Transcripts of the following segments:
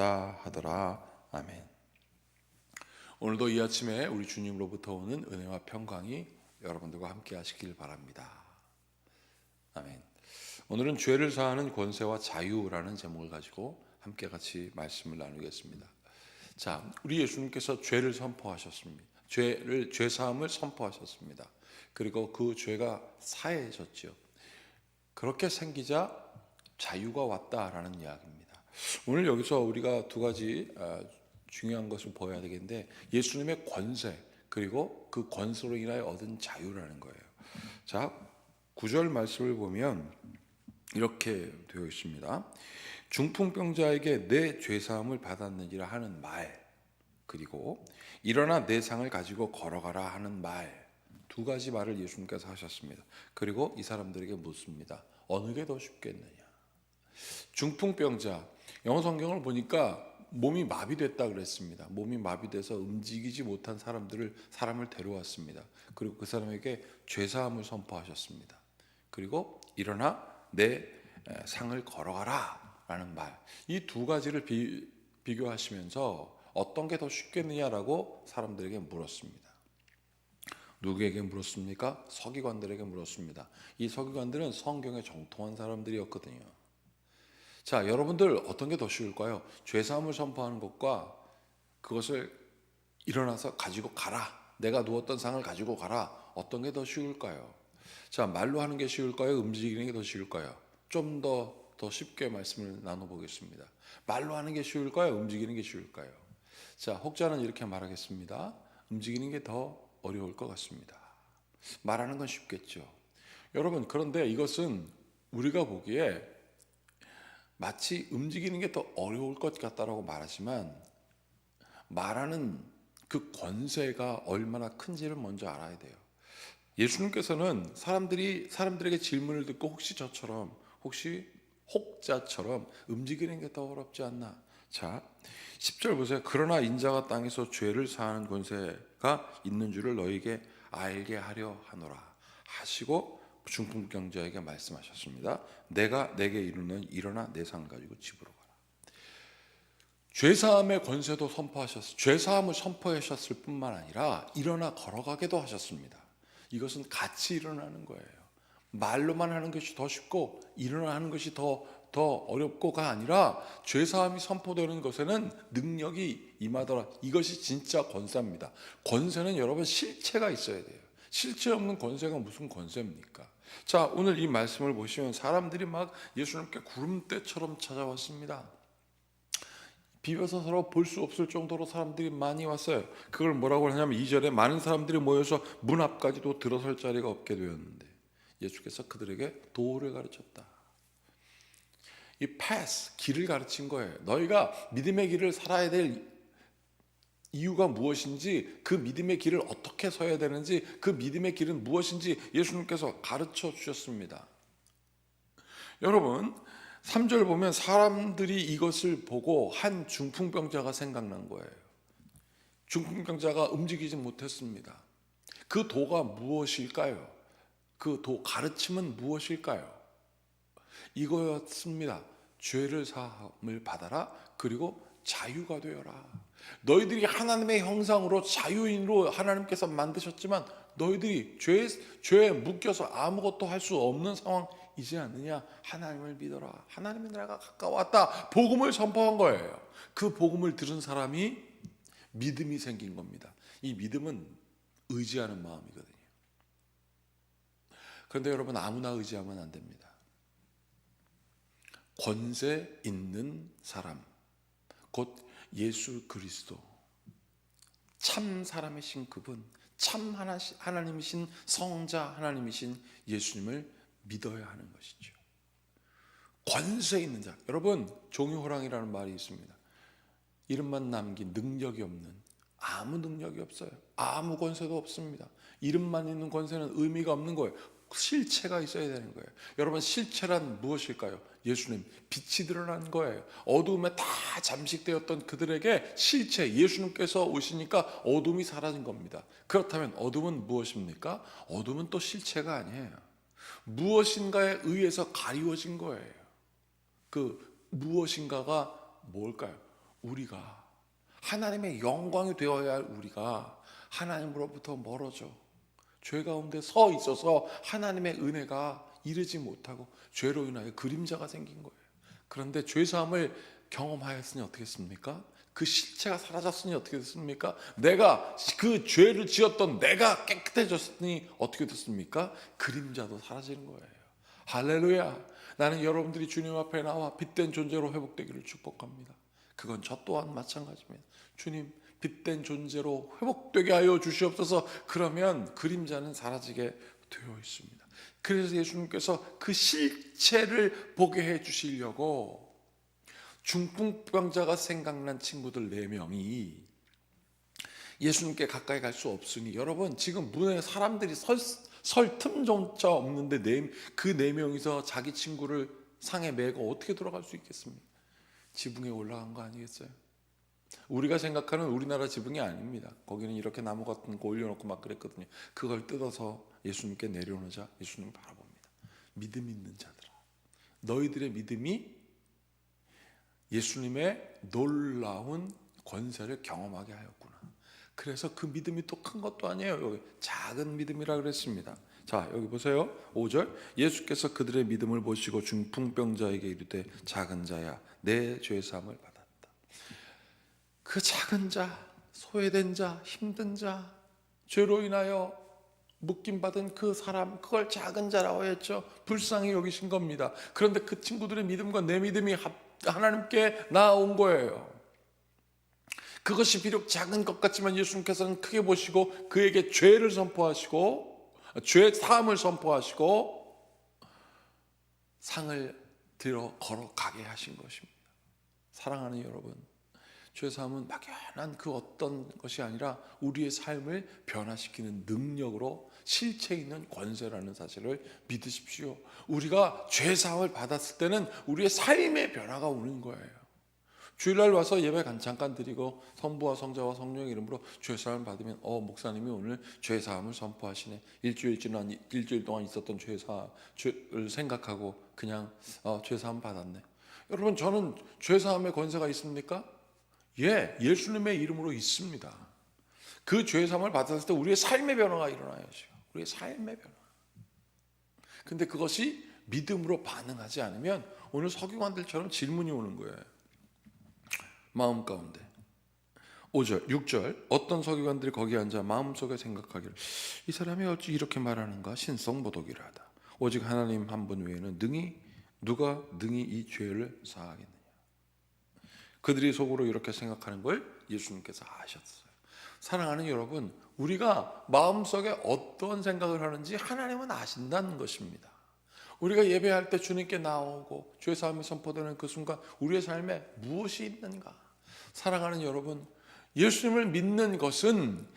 하더라. 아멘. 오늘도 이 아침에 우리 주님으로부터 오는 은혜와 평강이 여러분들과 함께 하시길 바랍니다. 아멘. 오늘은 죄를 사하는 권세와 자유라는 제목을 가지고 함께 같이 말씀을 나누겠습니다. 자, 우리 예수님께서 죄를 선포하셨습니다. 죄 사함을 선포하셨습니다. 그리고 그 죄가 사해졌죠. 그렇게 생기자 자유가 왔다라는 이야기입니다. 오늘 여기서 우리가 두 가지 중요한 것을 보여야 되겠는데, 예수님의 권세 그리고 그 권세로 인하여 얻은 자유라는 거예요. 자, 9절 말씀을 보면 이렇게 되어 있습니다. 중풍병자에게 내 죄사함을 받았는지라 하는 말, 그리고 일어나 내 상을 가지고 걸어가라 하는 말, 두 가지 말을 예수님께서 하셨습니다. 그리고 이 사람들에게 묻습니다. 어느 게 더 쉽겠느냐? 중풍병자, 영어 성경을 보니까 몸이 마비됐다 그랬습니다. 몸이 마비돼서 움직이지 못한 사람을 데려왔습니다. 그리고 그 사람에게 죄사함을 선포하셨습니다. 그리고 일어나 내 상을 걸어가라 라는 말, 이 두 가지를 비교하시면서 어떤 게 더 쉽겠느냐라고 사람들에게 물었습니다. 누구에게 물었습니까? 서기관들에게 물었습니다. 이 서기관들은 성경에 정통한 사람들이었거든요. 자, 여러분들 어떤 게 더 쉬울까요? 죄사함을 선포하는 것과 그것을 일어나서 가지고 가라, 내가 누웠던 상을 가지고 가라, 어떤 게 더 쉬울까요? 자, 말로 하는 게 쉬울까요? 움직이는 게 더 쉬울까요? 좀 더 쉽게 말씀을 나눠보겠습니다. 말로 하는 게 쉬울까요? 움직이는 게 쉬울까요? 자, 혹자는 이렇게 말하겠습니다. 움직이는 게 더 어려울 것 같습니다. 말하는 건 쉽겠죠. 여러분, 그런데 이것은 우리가 보기에 마치 움직이는 게 더 어려울 것 같다라고 말하지만, 말하는 그 권세가 얼마나 큰지를 먼저 알아야 돼요. 예수님께서는 사람들에게 질문을 듣고 혹시 혹자처럼 움직이는 게 더 어렵지 않나? 자, 10절 보세요. 그러나 인자가 땅에서 죄를 사하는 권세가 있는 줄을 너희에게 알게 하려 하노라 하시고 중풍병자에게 말씀하셨습니다. 내가 내게 이르는 일어나 내 상 가지고 집으로 가라. 죄사함의 권세도 선포하셨어요. 죄사함을 선포하셨을 뿐만 아니라 일어나 걸어가게도 하셨습니다. 이것은 같이 일어나는 거예요. 말로만 하는 것이 더 쉽고 일어나는 것이 더 어렵고가 아니라, 죄사함이 선포되는 것에는 능력이 임하더라. 이것이 진짜 권세입니다. 권세는 여러분 실체가 있어야 돼요. 실체 없는 권세가 무슨 권세입니까? 자, 오늘 이 말씀을 보시면 사람들이 막 예수님께 구름대처럼 찾아왔습니다. 비벼서 서로 볼 수 없을 정도로 사람들이 많이 왔어요. 그걸 뭐라고 하냐면 2절에 많은 사람들이 모여서 문 앞까지도 들어설 자리가 없게 되었는데 예수께서 그들에게 도를 가르쳤다. 이 패스, 길을 가르친 거예요. 너희가 믿음의 길을 살아야 될 이유가 무엇인지, 그 믿음의 길을 어떻게 서야 되는지, 그 믿음의 길은 무엇인지 예수님께서 가르쳐 주셨습니다. 여러분, 3절 보면 사람들이 이것을 보고 한 중풍병자가 생각난 거예요. 중풍병자가 움직이지 못했습니다. 그 도가 무엇일까요? 그 도, 가르침은 무엇일까요? 이거였습니다. 죄를 사함을 받아라, 그리고 자유가 되어라. 너희들이 하나님의 형상으로 자유인으로 하나님께서 만드셨지만 너희들이 죄에 묶여서 아무것도 할 수 없는 상황이지 않느냐? 하나님을 믿어라. 하나님의 나라가 가까웠다. 복음을 선포한 거예요. 그 복음을 들은 사람이 믿음이 생긴 겁니다. 이 믿음은 의지하는 마음이거든요. 그런데 여러분, 아무나 의지하면 안 됩니다. 권세 있는 사람, 곧 예수 그리스도, 참 사람이신 그분, 참 하나님이신 성자 하나님이신 예수님을 믿어야 하는 것이죠. 권세 있는 자. 여러분, 종이호랑이라는 말이 있습니다. 이름만 남긴 능력이 없는, 아무 능력이 없어요. 아무 권세도 없습니다. 이름만 있는 권세는 의미가 없는 거예요. 실체가 있어야 되는 거예요. 여러분, 실체란 무엇일까요? 예수님, 빛이 드러난 거예요. 어두움에 다 잠식되었던 그들에게 실체, 예수님께서 오시니까 어둠이 사라진 겁니다. 그렇다면 어둠은 무엇입니까? 어둠은 또 실체가 아니에요. 무엇인가에 의해서 가리워진 거예요. 그 무엇인가가 뭘까요? 우리가 하나님의 영광이 되어야 할 우리가 하나님으로부터 멀어져 죄 가운데 서 있어서 하나님의 은혜가 이르지 못하고 죄로 인하여 그림자가 생긴 거예요. 그런데 죄사함을 경험하였으니 어떻게 됐습니까? 그 실체가 사라졌으니 어떻게 됐습니까? 내가 그 죄를 지었던 내가 깨끗해졌으니 어떻게 됐습니까? 그림자도 사라지는 거예요. 할렐루야. 나는 여러분들이 주님 앞에 나와 빛된 존재로 회복되기를 축복합니다. 그건 저 또한 마찬가지입니다. 주님, 빛된 존재로 회복되게 하여 주시옵소서. 그러면 그림자는 사라지게 되어 있습니다. 그래서 예수님께서 그 실체를 보게 해 주시려고 중풍병자가 생각난 친구들 4명이 예수님께 가까이 갈 수 없으니, 여러분 지금 문에 사람들이 설 틈조차 없는데 그 4명이서 자기 친구를 상에 메고 어떻게 돌아갈 수 있겠습니까? 지붕에 올라간 거 아니겠어요? 우리가 생각하는 우리나라 지붕이 아닙니다. 거기는 이렇게 나무 같은 거 올려놓고 막 그랬거든요. 그걸 뜯어서 예수님께 내려놓자 예수님 바라봅니다. 믿음 있는 자들아, 너희들의 믿음이 예수님의 놀라운 권세를 경험하게 하였구나. 그래서 그 믿음이 또 큰 것도 아니에요. 여기 작은 믿음이라 그랬습니다. 자, 여기 보세요. 5절. 예수께서 그들의 믿음을 보시고 중풍병자에게 이르되 작은 자야, 내 죄사함을 받았다. 그 작은 자, 소외된 자, 힘든 자, 죄로 인하여 묶임받은 그 사람, 그걸 작은 자라고 했죠. 불쌍히 여기신 겁니다. 그런데 그 친구들의 믿음과 내 믿음이 하나님께 나아온 거예요. 그것이 비록 작은 것 같지만 예수님께서는 크게 보시고 그에게 죄를 선포하시고 죄 사함을 선포하시고 상을 들어 걸어가게 하신 것입니다. 사랑하는 여러분, 죄 사함은 막연한 그 어떤 것이 아니라 우리의 삶을 변화시키는 능력으로 실체 있는 권세라는 사실을 믿으십시오. 우리가 죄 사함을 받았을 때는 우리의 삶의 변화가 오는 거예요. 주일날 와서 예배 잠깐 드리고 성부와 성자와 성령의 이름으로 죄 사함을 받으면 목사님이 오늘 죄 사함을 선포하시네. 일주일 동안 있었던 죄를 생각하고 그냥 죄 사함 받았네. 여러분, 저는 죄 사함의 권세가 있습니까? 예, 예수님의 이름으로 있습니다. 그 죄 사함을 받았을 때 우리의 삶의 변화가 일어나야죠. 우리의 삶의 변화. 근데 그것이 믿음으로 반응하지 않으면 오늘 서기관들처럼 질문이 오는 거예요. 마음 가운데. 5절, 6절. 어떤 서기관들이 거기 앉아 마음속에 생각하기를 이 사람이 어찌 이렇게 말하는가 신성모독이라 하다. 오직 하나님 한 분 외에는 누가 능히 이 죄를 사하겠느냐. 그들이 속으로 이렇게 생각하는 걸 예수님께서 아셨어요. 사랑하는 여러분, 우리가 마음속에 어떤 생각을 하는지 하나님은 아신다는 것입니다. 우리가 예배할 때 주님께 나오고 죄 사함이 선포되는 그 순간 우리의 삶에 무엇이 있는가? 사랑하는 여러분, 예수님을 믿는 것은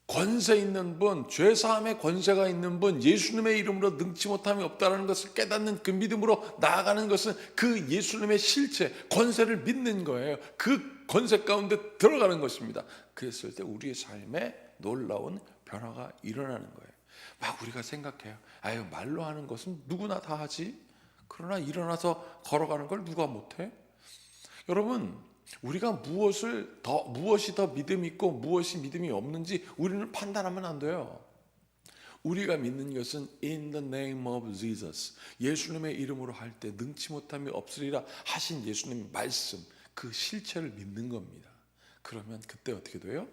권세 있는 분, 죄 사함의 권세가 있는 분, 예수님의 이름으로 능치 못함이 없다는 것을 깨닫는 그 믿음으로 나아가는 것은 그 예수님의 실체, 권세를 믿는 거예요. 그 권세 가운데 들어가는 것입니다. 그랬을 때 우리의 삶에 놀라운 변화가 일어나는 거예요. 막 우리가 생각해요. 말로 하는 것은 누구나 다 하지. 그러나 일어나서 걸어가는 걸 누가 못해? 여러분, 우리가 무엇이 더 믿음이 있고 무엇이 믿음이 없는지 우리는 판단하면 안 돼요. 우리가 믿는 것은 in the name of Jesus, 예수님의 이름으로 할 때 능치 못함이 없으리라 하신 예수님의 말씀, 그 실체를 믿는 겁니다. 그러면 그때 어떻게 돼요?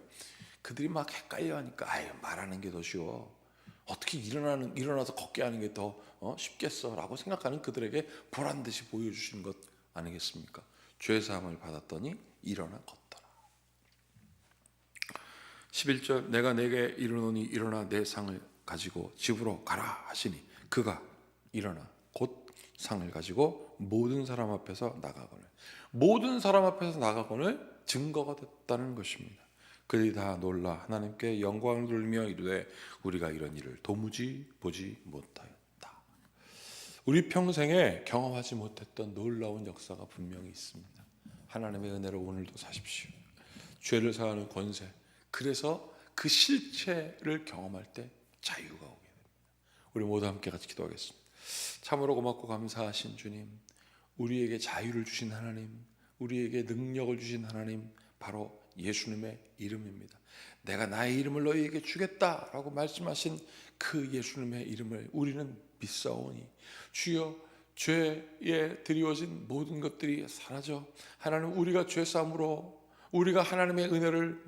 그들이 막 헷갈려 하니까 말하는 게 더 쉬워. 어떻게 일어나서 걷게 하는 게 더 쉽겠어 라고 생각하는 그들에게 보란듯이 보여주시는 것 아니겠습니까? 죄사함을 받았더니 일어나 걷더라. 11절, 내가 내게 이르노니 일어나 내 상을 가지고 집으로 가라 하시니 그가 일어나 곧 상을 가지고 모든 사람 앞에서 나가거늘 증거가 됐다는 것입니다. 그들이 다 놀라 하나님께 영광을 돌리며 이르되 우리가 이런 일을 도무지 보지 못하였다. 우리 평생에 경험하지 못했던 놀라운 역사가 분명히 있습니다. 하나님의 은혜로 오늘도 사십시오. 죄를 사하는 권세, 그래서 그 실체를 경험할 때 자유가 오게 됩니다. 우리 모두 함께 같이 기도하겠습니다. 참으로 고맙고 감사하신 주님, 우리에게 자유를 주신 하나님, 우리에게 능력을 주신 하나님 바로 예수님의 이름입니다. 내가 나의 이름을 너희에게 주겠다라고 말씀하신 그 예수님의 이름을 우리는 믿사오니 주여 죄에 드리워진 모든 것들이 사라져 하나님 우리가 죄사함으로 우리가 하나님의 은혜를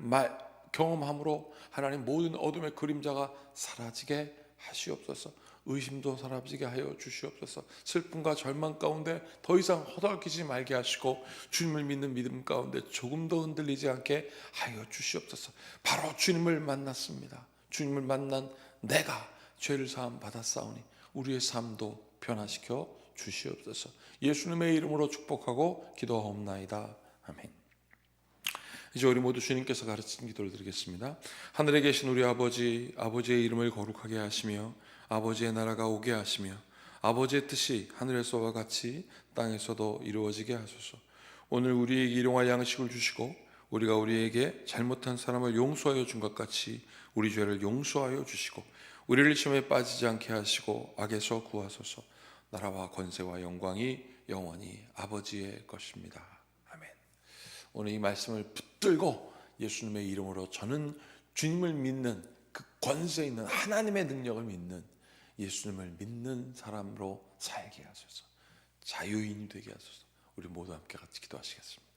경험함으로 하나님 모든 어둠의 그림자가 사라지게 하시옵소서. 의심도 사라지게 하여 주시옵소서. 슬픔과 절망 가운데 더 이상 허덕이지 말게 하시고 주님을 믿는 믿음 가운데 조금도 흔들리지 않게 하여 주시옵소서. 바로 주님을 만났습니다. 주님을 만난 내가 죄를 사함 받았사오니 우리의 삶도 변화시켜 주시옵소서. 예수님의 이름으로 축복하고 기도하옵나이다. 아멘. 이제 우리 모두 주님께서 가르친 기도를 드리겠습니다. 하늘에 계신 우리 아버지, 아버지의 이름을 거룩하게 하시며 아버지의 나라가 오게 하시며 아버지의 뜻이 하늘에서와 같이 땅에서도 이루어지게 하소서. 오늘 우리에게 일용할 양식을 주시고 우리가 우리에게 잘못한 사람을 용서하여 준 것 같이 우리 죄를 용서하여 주시고 우리를 시험에 빠지지 않게 하시고 악에서 구하소서. 나라와 권세와 영광이 영원히 아버지의 것입니다. 아멘. 오늘 이 말씀을 붙들고 예수님의 이름으로 저는 주님을 믿는 그 권세 있는 하나님의 능력을 믿는 예수님을 믿는 사람으로 살게 하소서. 자유인이 되게 하소서. 우리 모두 함께 같이 기도하시겠습니다.